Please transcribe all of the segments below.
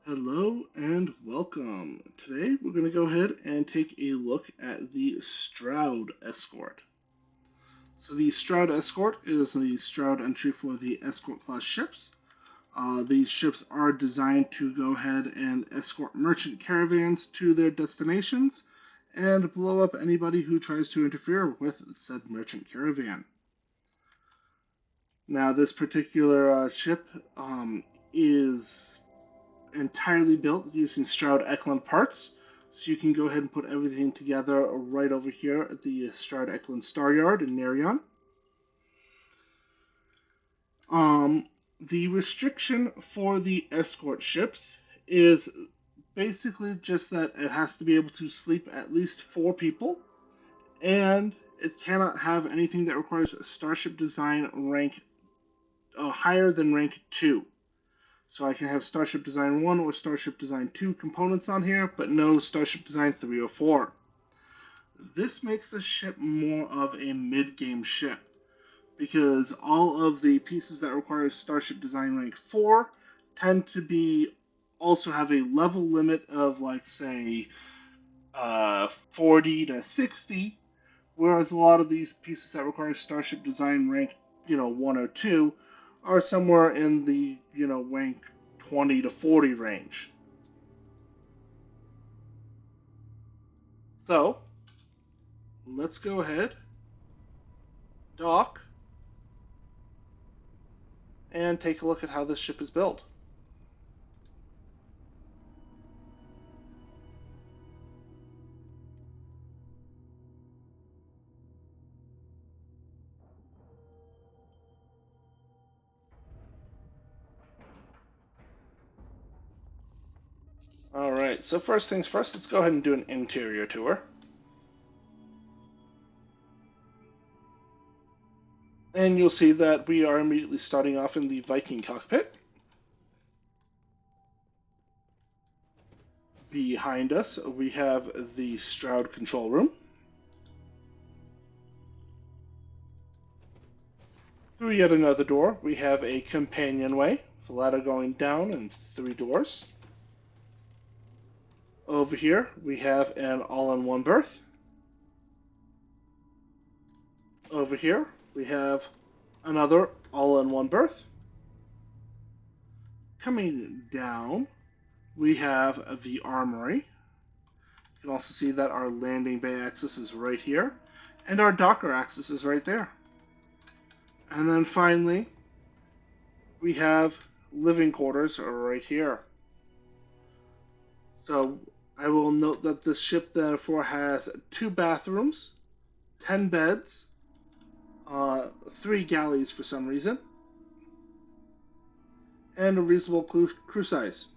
Hello and welcome. Today we're going to go ahead and take a look at the Stroud Escort. So the Stroud Escort is the Stroud entry for the Escort class ships. These ships are designed to go ahead and escort merchant caravans to their destinations and blow up anybody who tries to interfere with said merchant caravan. Now this particular ship is entirely built using Stroud Eklund parts. So you can go ahead and put everything together right over here at the Stroud Eklund Star Yard in Narion. The restriction for the escort ships is basically just that it has to be able to sleep at least 4 people, and it cannot have anything that requires a Starship Design rank higher than rank 2. So I can have Starship Design 1 or Starship Design 2 components on here, but no Starship Design 3 or 4. This makes the ship more of a mid-game ship, because all of the pieces that require Starship Design rank 4 tend to be also have a level limit of, like, say, 40 to 60, whereas a lot of these pieces that require Starship Design rank, 1 or 2 are somewhere in the, rank 20 to 40 range. So, let's go ahead, dock, and take a look at how this ship is built. Alright, so first things first, let's go ahead and do an interior tour. And you'll see that we are immediately starting off in the Viking cockpit. Behind us, we have the Stroud control room. Through yet another door, we have a companionway, the ladder going down and 3 doors. Over here, we have an all-in-one berth. Over here, we have another all-in-one berth. Coming down, we have the armory. You can also see that our landing bay access is right here, and our docker access is right there. And then finally, we have living quarters right here. So I will note that this ship therefore has 2 bathrooms, 10 beds, 3 galleys for some reason, and a reasonable crew size.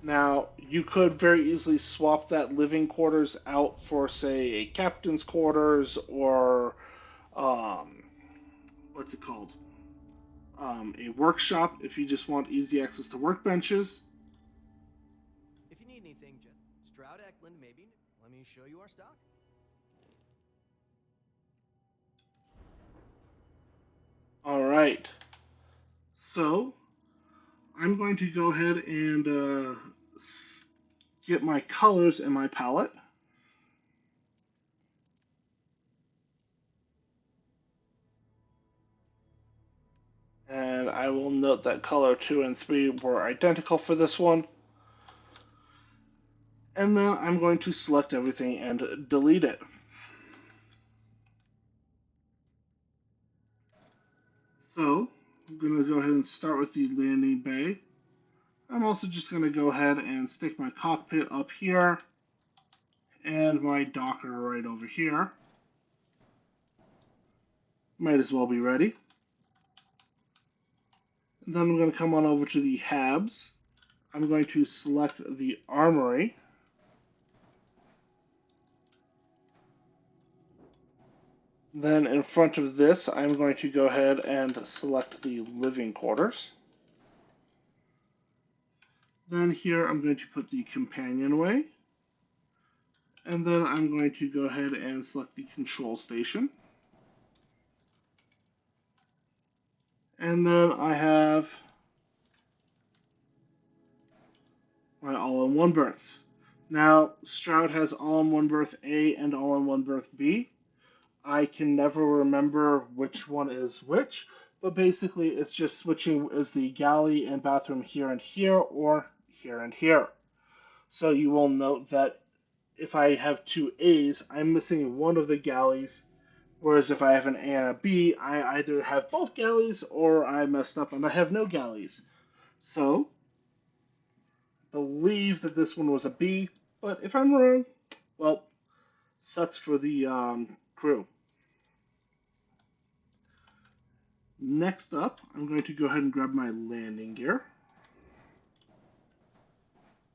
Now, you could very easily swap that living quarters out for, say, a captain's quarters or, um, what's it called? A workshop if you just want easy access to workbenches. If you need anything, just Stroud Eklund, maybe. Let me show you our stock. All right. So, I'm going to go ahead and get my colors in my palette. And I will note that color 2 and 3 were identical for this one. And then I'm going to select everything and delete it. So, I'm going to go ahead and start with the landing bay. I'm also just going to go ahead and stick my cockpit up here and my docker right over here. Might as well be ready. And then I'm going to come on over to the habs. I'm going to select the armory. Then in front of this, I'm going to go ahead and select the living quarters. Then here I'm going to put the companionway. And then I'm going to go ahead and select the control station. And then I have my all-in-one berths. Now, Stroud has all-in-one berth A and all-in-one berth B. I can never remember which one is which, but basically it's just switching as the galley and bathroom here and here, or here and here. So you will note that if I have two A's, I'm missing one of the galleys, whereas if I have an A and a B, I either have both galleys or I messed up and I have no galleys. So, believe that this one was a B, but if I'm wrong, well, sucks for the crew. Next up, I'm going to go ahead and grab my landing gear.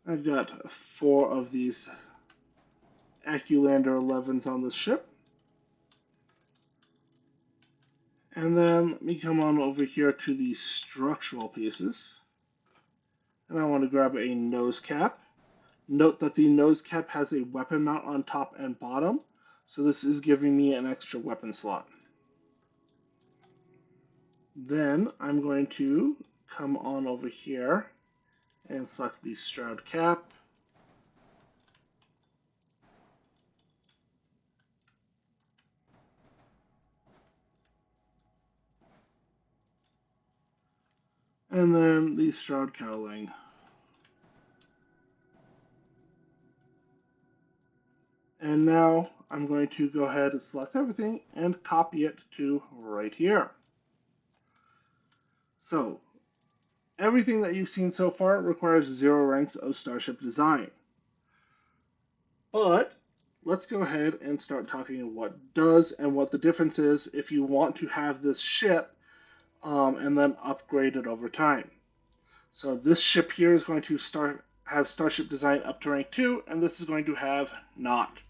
I've got 4 of these Acculander 11s on this ship. And then let me come on over here to the structural pieces. And I want to grab a nose cap. Note that the nose cap has a weapon mount on top and bottom, so this is giving me an extra weapon slot. Then I'm going to come on over here and select the Stroud cap. And then the Stroud cowling. And now I'm going to go ahead and select everything and copy it to right here. So, everything that you've seen so far requires 0 ranks of Starship Design. But let's go ahead and start talking what does and what the difference is if you want to have this ship and then upgrade it over time. So this ship here is going to have Starship Design up to rank 2, and this is going to have not.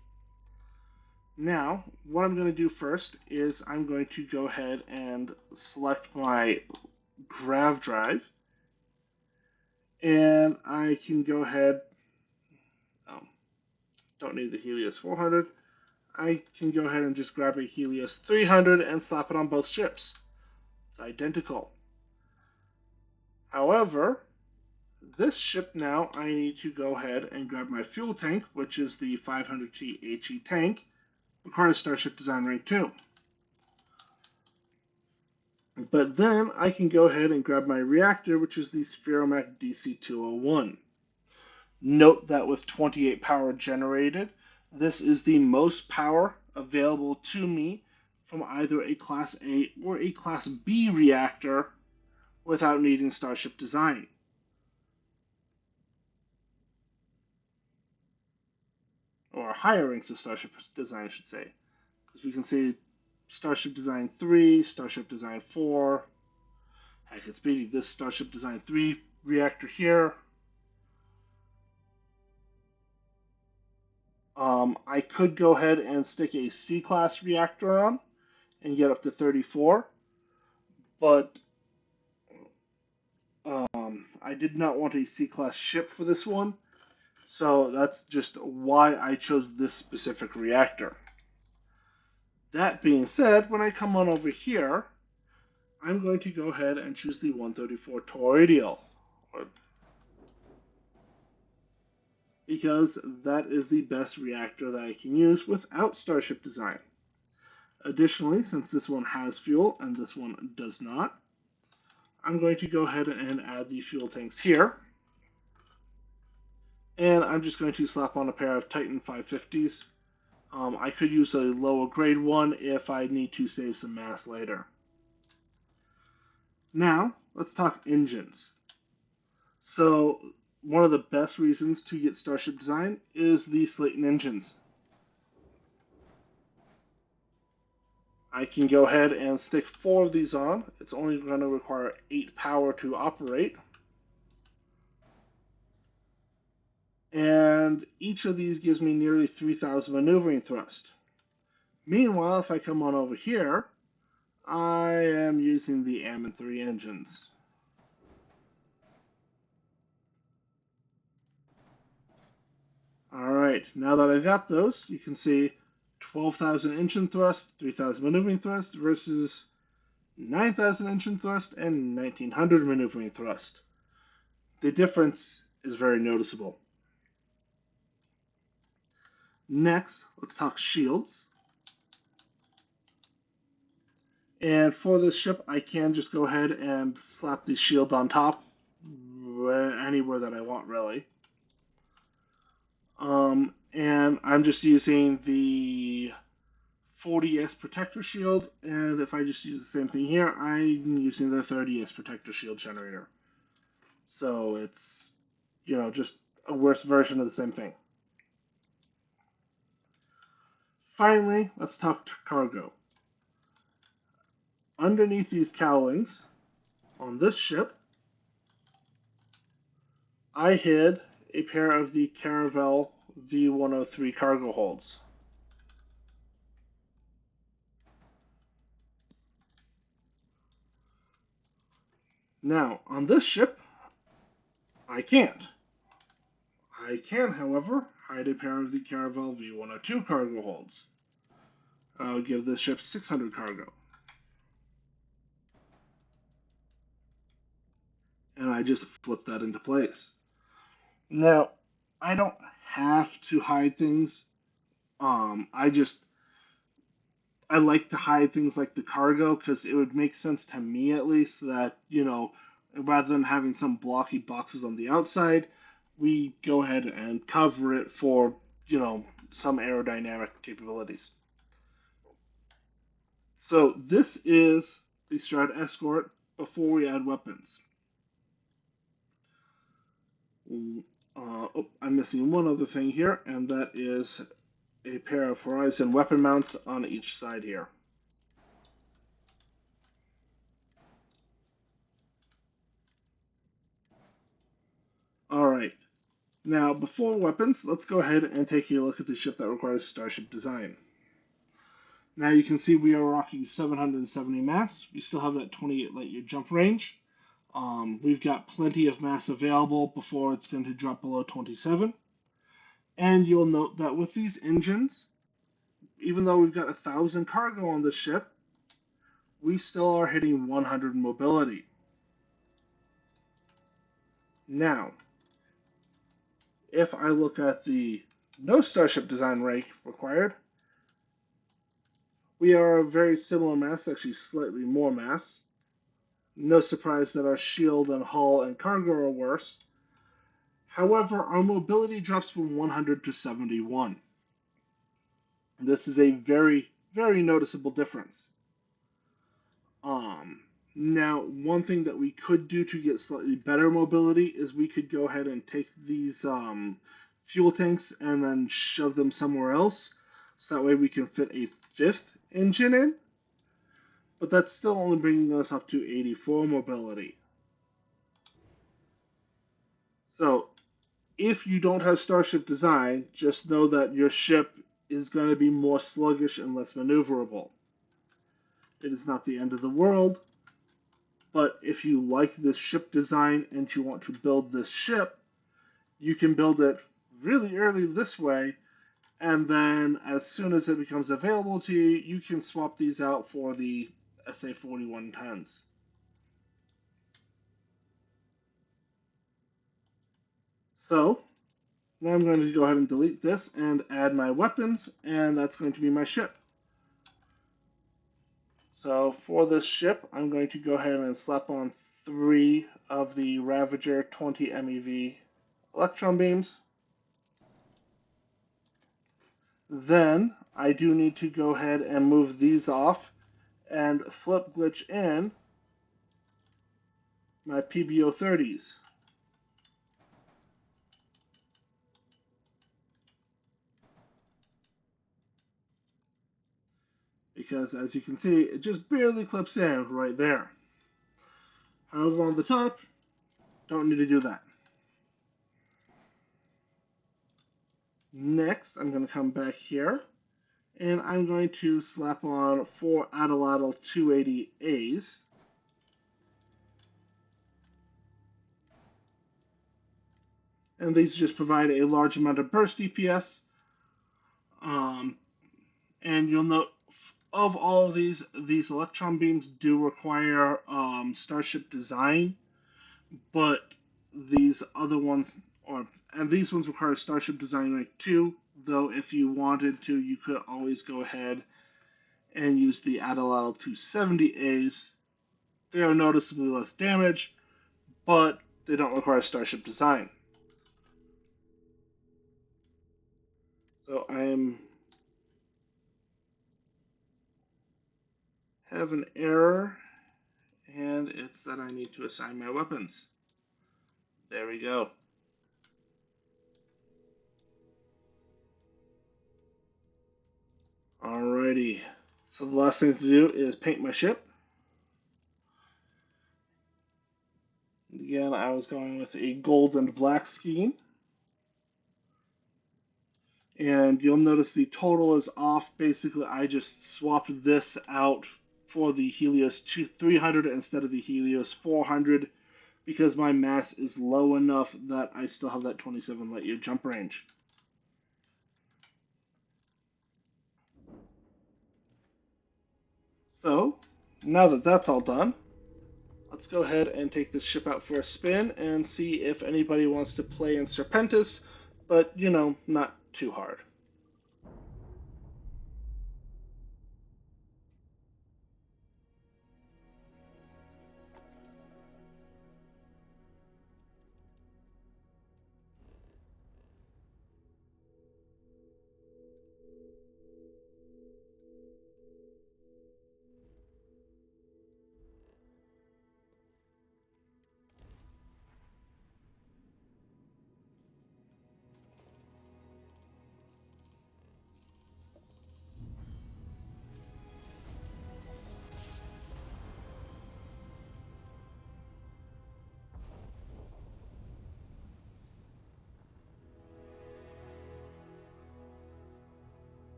Now, what I'm going to do first is I'm going to go ahead and select my grav drive, and I can go ahead, don't need the Helios 400, I can go ahead and just grab a Helios 300 and slap it on both ships. It's identical. However, this ship now, I need to go ahead and grab my fuel tank, which is the 500T HE tank, requires Starship Design Rank 2. But then I can go ahead and grab my reactor, which is the Spheromech DC-201. Note that with 28 power generated, this is the most power available to me from either a Class A or a Class B reactor without needing Starship Design. Or higher ranks of Starship Design, I should say. Because we can see Starship Design 3, Starship Design 4. Heck, it's beating this Starship Design 3 reactor here. I could go ahead and stick a C-class reactor on and get up to 34, but I did not want a C-class ship for this one, so that's just why I chose this specific reactor. That being said, when I come on over here, I'm going to go ahead and choose the 134 Toroidal, because that is the best reactor that I can use without Starship Design. Additionally, since this one has fuel and this one does not, I'm going to go ahead and add the fuel tanks here. And I'm just going to slap on a pair of Titan 550s. I could use a lower grade one if I need to save some mass later. Now, let's talk engines. So, one of the best reasons to get Starship Design is the Slayton engines. I can go ahead and stick 4 of these on. It's only going to require 8 power to operate. And each of these gives me nearly 3,000 maneuvering thrust. Meanwhile, if I come on over here, I am using the Ammon 3 engines. Alright, now that I've got those, you can see 12,000 engine thrust, 3,000 maneuvering thrust versus 9,000 engine thrust and 1,900 maneuvering thrust. The difference is very noticeable. Next, let's talk shields. And for this ship, I can just go ahead and slap the shield on top anywhere that I want, really. And I'm just using the 40S protector shield, and if I just use the same thing here, I'm using the 30S protector shield generator. So it's, just a worse version of the same thing. Finally, let's talk cargo. Underneath these cowlings, on this ship, I hid a pair of the Caravel V103 cargo holds. Now, on this ship, I can't. I can, however, hide a pair of the Caravel V102 cargo holds. I'll give this ship 600 cargo. And I just flip that into place. Now, I don't have to hide things. I like to hide things like the cargo because it would make sense to me at least that, rather than having some blocky boxes on the outside, we go ahead and cover it for, some aerodynamic capabilities. So this is the Stroud Escort before we add weapons. I'm missing one other thing here, and that is a pair of Horizon weapon mounts on each side here. Alright, now before weapons, let's go ahead and take a look at the ship that requires Starship Design. Now you can see we are rocking 770 mass. We still have that 28 light year jump range. We've got plenty of mass available before it's going to drop below 27. And you'll note that with these engines, even though we've got 1,000 cargo on this ship, we still are hitting 100 mobility. Now, if I look at the no Starship Design rank required, we are a very similar mass, actually slightly more mass. No surprise that our shield and hull and cargo are worse. However, our mobility drops from 100 to 71. This is a very, very noticeable difference. Now, one thing that we could do to get slightly better mobility is we could go ahead and take these fuel tanks and then shove them somewhere else, so that way we can fit a fifth engine in. But that's still only bringing us up to 84 mobility. So, if you don't have Starship Design, just know that your ship is going to be more sluggish and less maneuverable. It is not the end of the world, but if you like this ship design and you want to build this ship, you can build it really early this way, and then as soon as it becomes available to you, you can swap these out for the SA-4110s. So, now I'm going to go ahead and delete this and add my weapons, and that's going to be my ship. So for this ship, I'm going to go ahead and slap on 3 of the Ravager 20 MeV electron beams. Then I do need to go ahead and move these off and flip glitch in my PBO-30s. Because as you can see, it just barely clips in right there. However, on the top, don't need to do that. Next, I'm going to come back here, and I'm going to slap on 4 Atlatl 280As. And these just provide a large amount of burst DPS. And you'll note of all of these electron beams do require Starship Design, but these other ones, and these ones require Starship Design rank 2, though if you wanted to, you could always go ahead and use the Adelatl 270As. They are noticeably less damage, but they don't require Starship Design. So I have an error, and it's that I need to assign my weapons. There we go. Alrighty. So the last thing to do is paint my ship. Again, I was going with a gold and black scheme. And you'll notice the total is off. Basically, I just swapped this out for the Helios 300 instead of the Helios 400 because my mass is low enough that I still have that 27 light year jump range. So, now that that's all done, let's go ahead and take this ship out for a spin and see if anybody wants to play in Serpentis, but, you know, not too hard.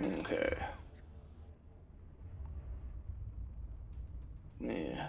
Okay. Yeah.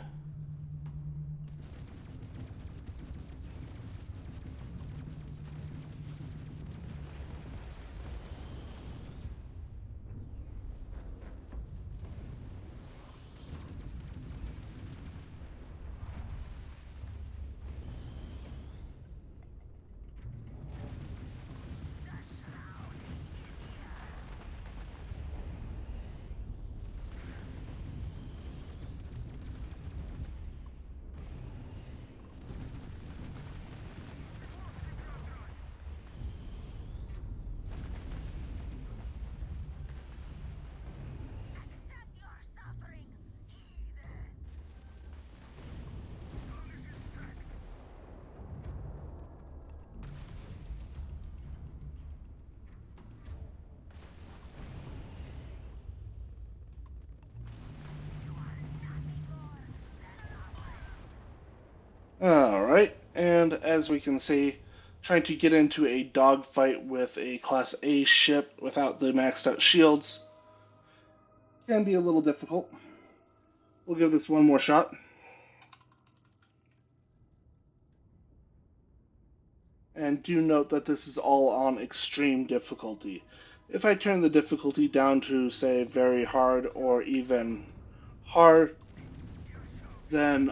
Alright, and as we can see, trying to get into a dogfight with a Class A ship without the maxed out shields can be a little difficult. We'll give this one more shot. And do note that this is all on extreme difficulty. If I turn the difficulty down to, say, very hard or even hard, then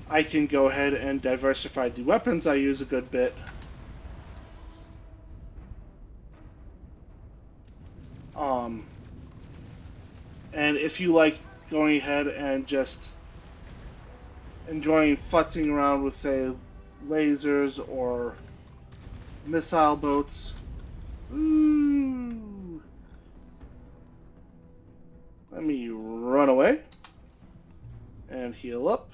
I can go ahead and diversify the weapons I use a good bit. Um, and if you like going ahead and just enjoying futzing around with, say, lasers or missile boats, ooh, let me run away and heal up.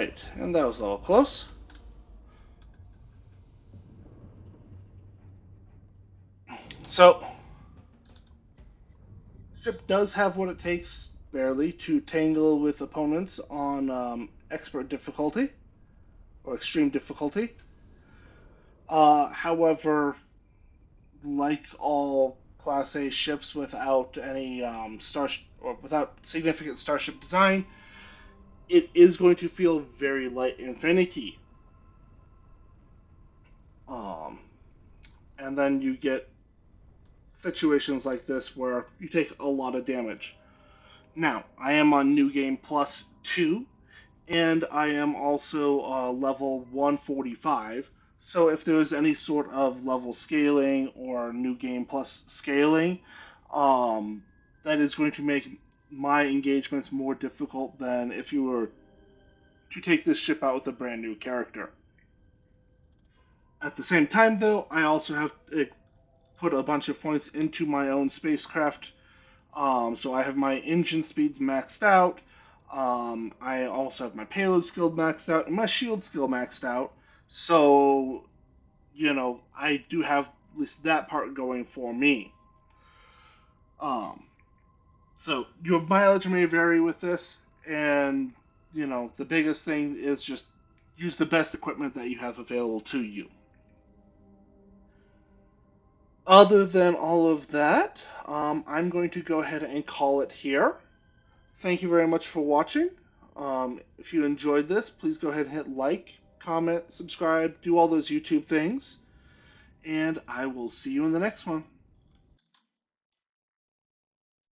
Alright, and that was a little close. So, ship does have what it takes, barely, to tangle with opponents on expert difficulty, or extreme difficulty. However, like all Class A ships without any or without significant Starship Design, it is going to feel very light and finicky. Um, and then you get situations like this where you take a lot of damage. Now, I am on New Game Plus 2, and I am also level 145. So if there's any sort of level scaling or New Game Plus scaling, um, that is going to make my engagements more difficult than if you were to take this ship out with a brand new character. At the same time, though, I also have put a bunch of points into my own spacecraft. So I have my engine speeds maxed out. I also have my payload skill maxed out and my shield skill maxed out. So, I do have at least that part going for me. Um, so your mileage may vary with this, and the biggest thing is just use the best equipment that you have available to you. Other than all of that, I'm going to go ahead and call it here. Thank you very much for watching. If you enjoyed this, please go ahead and hit like, comment, subscribe, do all those YouTube things, and I will see you in the next one.